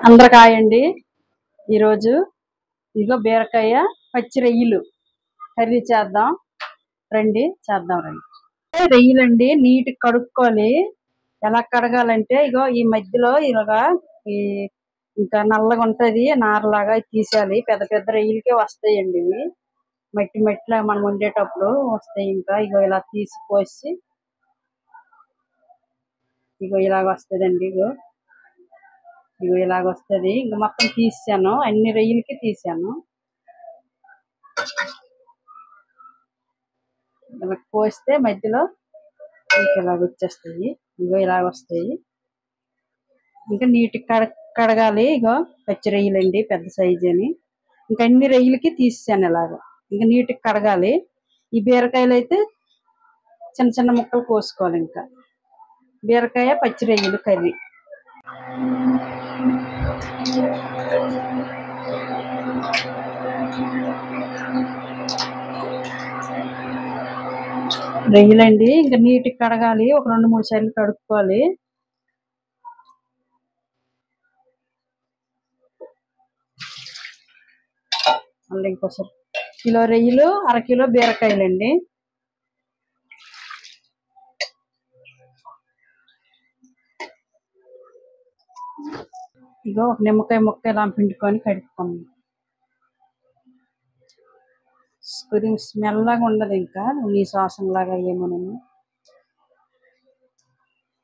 అందరికి హాయ్ అండి. ఈరోజు ఇదిగో బీరకాయ పచ్చి రొయ్యలు కర్రీ చేద్దాం రండి. రొయ్యలండి నీట్ కడుక్కోవాలి. ఎలా కడగాలంటే ఇగో ఈ మధ్యలో ఇలాగా ఈ ఇంకా నల్లగా ఉంటది నారలాగా తీసేయాలి. పెద్ద పెద్ద రొయ్యలకే వస్తాయండి ఇవి. మట్టి మట్టిలా మనం వండేటప్పుడు వస్తాయి. ఇంకా ఇగో ఇలా తీసి పోసి ఇగో ఇలాగ వస్తుందండి. ఇగో ఇలాగ వస్తుంది. ఇంక మొత్తం తీసాను, అన్ని రొయ్యలకి తీసాను. ఇలా కోస్తే మధ్యలో ఇలాగ వచ్చేస్తాయి. ఇగో ఇలాగ వస్తాయి. ఇంకా నీటి కడగాలి. ఇగో పచ్చి రొయ్యలండి పెద్ద సైజు అని. ఇంకా అన్ని రొయ్యలకి తీసాను ఇలాగా. ఇంకా నీటికి కడగాలి. ఈ బీరకాయలు అయితే చిన్న చిన్న ముక్కలు కోసుకోవాలి. ఇంకా బీరకాయ పచ్చి రొయ్యలు కర్రీ. రొయ్యలండి ఇంకా నీటికి కడగాలి. ఒక 2-3 సార్లు కడుక్కోవాలి. మళ్ళీ ఇంకోసారి కిలో రొయ్యలు, అరకిలో బీరకాయలండి. ఇగో ఒక నిమ్మకాయ ముక్క ఇలా పిండుకొని కడుక్కోండి. కొద్దిగా స్మెల్ లాగా ఉండదు. ఇంకా నీ శ్వాసం లాగా ఏమోనని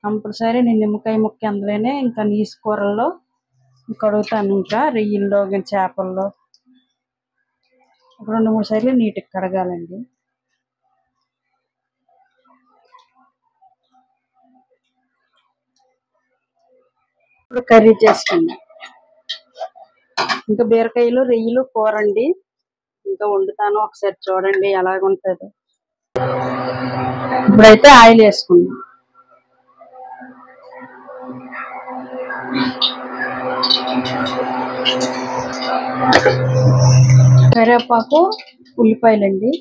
కంపల్సరీ నేను నిమ్మకాయ ముక్క అందులోనే ఇంకా నీసు కూరల్లో కడుగుతాను. ఇంకా రొయ్యల్లో చేపల్లో ఒక 2-3 సార్లు నీటికి కడగాలండి. ఇప్పుడు కర్రీ చేసుకుందాం. ఇంకా బీరకాయలు రొయ్యలు కూర అండి. ఇంకా వండుతాను, ఒకసారి చూడండి ఎలాగుంటుందో. ఇప్పుడైతే ఆయిల్ వేసుకుందాం. కరివేపాకు, ఉల్లిపాయలండి.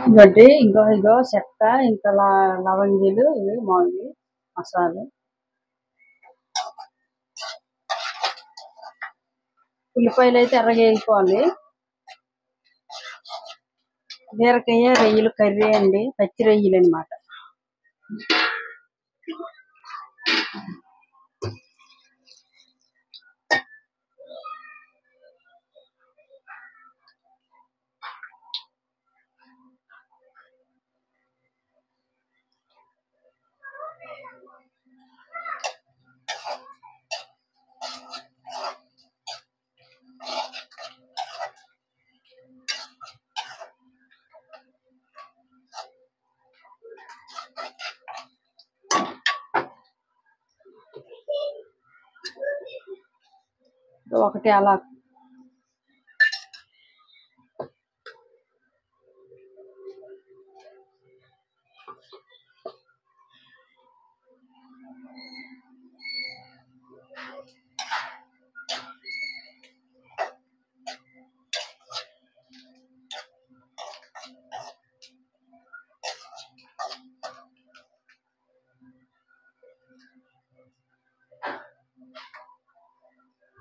ఇవ్వండి ఇగో చెక్క, ఇంకా లవంగీలు, ఇవి మామిడి మసాలా. ఉల్లిపాయలు అయితే ఎర్రగా వేసుకోవాలి. బీరకాయ రొయ్యలు కర్రీ అండి, పచ్చి రొయ్యలు అన్నమాట. ఒకటి అలా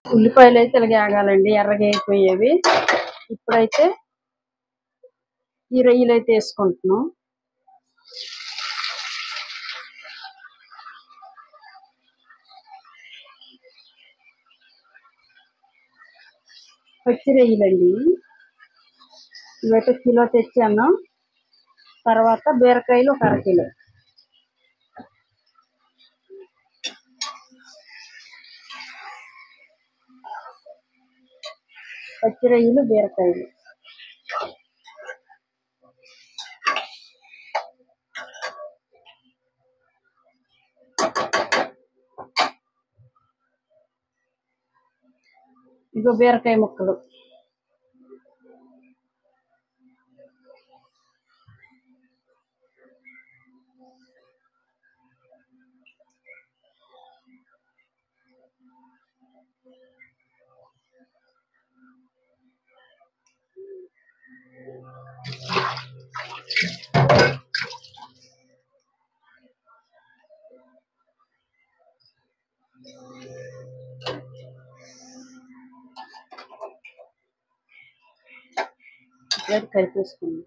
ఉల్లిపాయలు అయితే ఇలాగే ఆగాలండి, ఎర్రగా అయిపోయేవి. ఇప్పుడైతే ఈ రొయ్యలు అయితే వేసుకుంటున్నాం. పచ్చి రొయ్యలండి ఇవైతే కిలో తెచ్చాను. తర్వాత బీరకాయలు ఒక అరకిలో. పచ్చి రొయ్యలు, బీరకాయలు. ఇగో బీరకాయ ముక్కలు. ఒకసారి కలిపేసుకుందాం.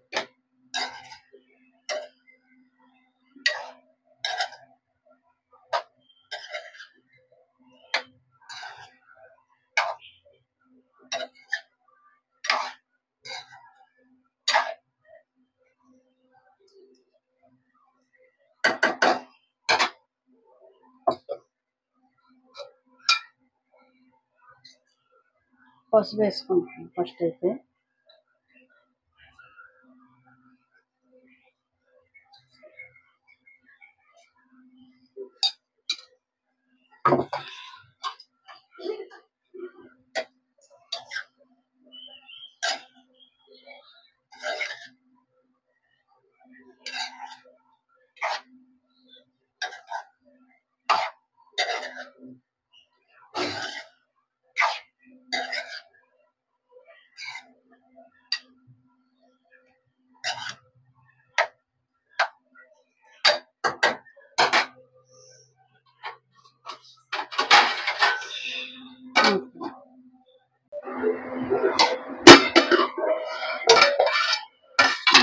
పసుపు వేసుకుంటాం ఫస్ట్ అయితే.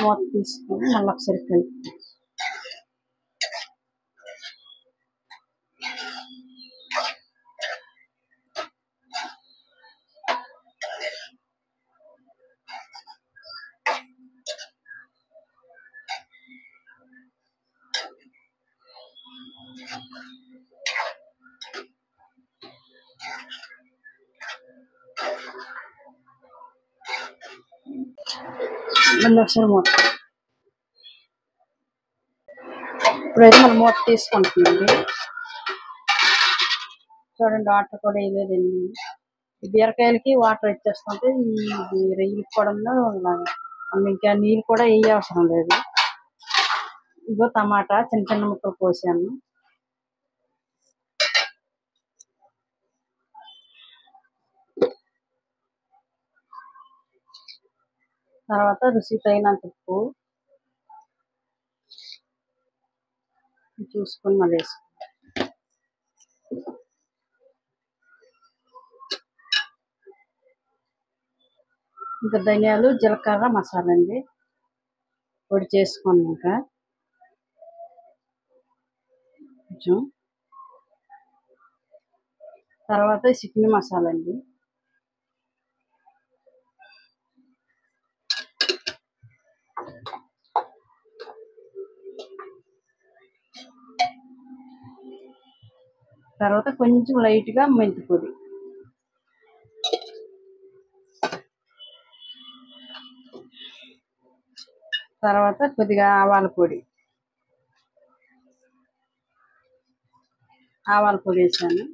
మూత తీసుకొని మళ్ళీ ఒకసారి కలిపి మళ్ళీ ఒకసారి మూత. ఇప్పుడైతే మనం మూత తీసుకుంటున్నాండి. చూడండి వాటర్ కూడా వేయలేదండి. ఈ బీరకాయలకి వాటర్ వచ్చేస్తుంటే ఇది రొయ్యలకి కూడా మనం ఇంకా నీళ్ళు కూడా వేయ అవసరం లేదు. ఇగో టమాటా చిన్న చిన్న ముక్కలు కోసాను. తర్వాత రుచి తగినంత ఉప్పు చూసుకొని మళ్ళీ వేసుకో. ఇంకా ధనియాలు జీలకర్ర మసాలా అండి పొడి చేసుకోండి. ఇంకా కొంచెం తర్వాత చికెన్ మసాలా అండి. తర్వాత కొంచెం లైట్గా మెంతి పొడి. తర్వాత కొద్దిగా ఆవాల పొడి వేసాను.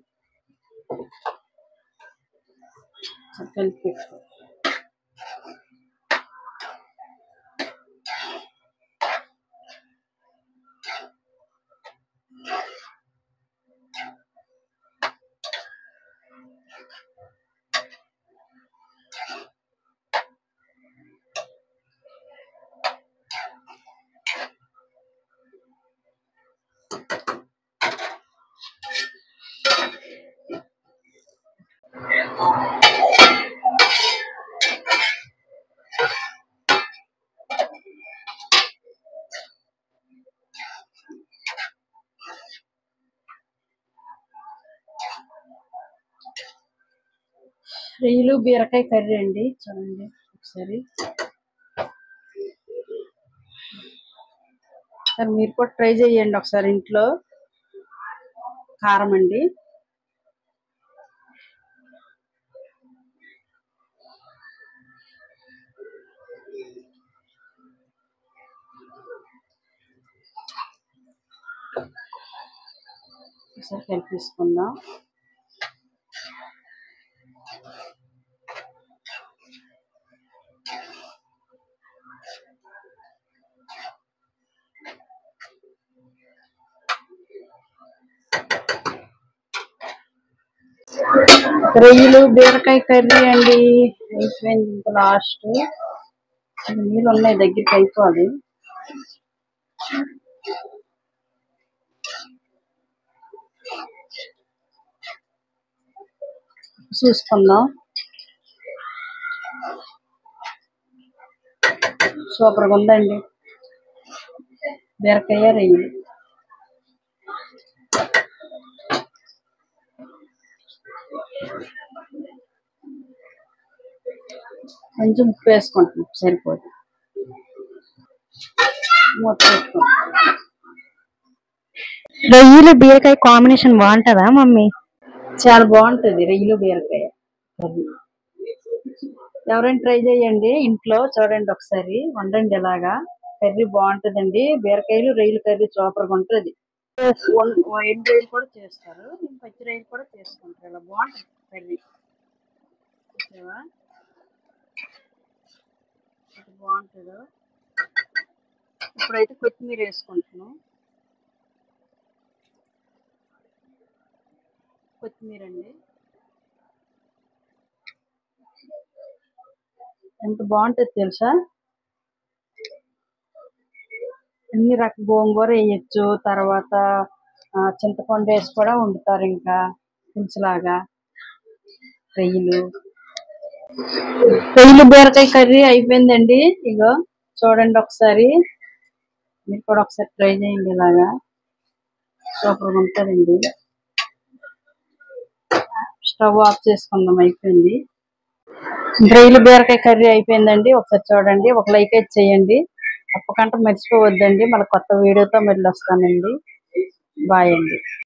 కలిపి రొయ్యలు బీరకాయ కర్రీ అండి. చూడండి ఒకసారి మీరు కూడా ట్రై చేయండి ఒకసారి ఇంట్లో. కారం అండి. ఒకసారి కలిపేసుకుందాం. రొయ్యలు బీరకాయ కర్రీ అండి అయిపోయింది. ఇంకా లాస్ట్ నీళ్ళు ఉన్నాయి దగ్గరికి అయిపోవాలి. చూసుకుందాం. సూపర్గా ఉందండి బీరకాయ రొయ్యలు. కొంచెం ఉప్పు వేసుకుంటాం సరిపోదు. మూత పెట్టుకుంటాం. రొయ్యలు బీరకాయ కాంబినేషన్ బాగుంటుందా మమ్మీ? చాలా బాగుంటుంది రొయ్యలు బీరకాయ కర్రీ. ఎవరైనా ట్రై చేయండి ఇంట్లో, చూడండి ఒకసారి, వండండి ఇలాగా. కర్రీ బాగుంటుందండి. బీరకాయలు రొయ్యలు కర్రీ సూపర్గా ఉంటుంది. ఎండు రొయ్యలు కూడా చేస్తారు, పచ్చి రొయ్యలు కూడా చేసుకుంటారు. ఇలా బాగుంటుంది కర్రీ. చూసావా ఇది బాగుంటుందో. ఇప్పుడైతే కొత్తిమీర వేసుకుంటున్నాం. కొత్తిమీర అండి ఎంత బాగుంటుంది తెలుసా. అన్ని రకాల గోంగూర వేయచ్చు, తర్వాత చింతపండు వేసి కూడా వండుతారు. ఇంకా పులుసులాగా రొయ్యలు బీరకాయ కర్రీ అయిపోయిందండి. ఇగో చూడండి ఒకసారి, మీరు కూడా ఒకసారి ట్రై చేయండి. ఇలాగా సూపర్గా ఉంటుందండి. స్టవ్ ఆఫ్ చేసుకుందాం. అయిపోయింది. రొయ్యలు బీరకాయ కర్రీ అయిపోయిందండి. ఒకసారి చూడండి, ఒక లైక్ అయితే చేయండి. తప్పకుండా మర్చిపోవద్దండి. మళ్ళీ కొత్త వీడియోతో మళ్ళీ వస్తానండి. బాయ్ అండి.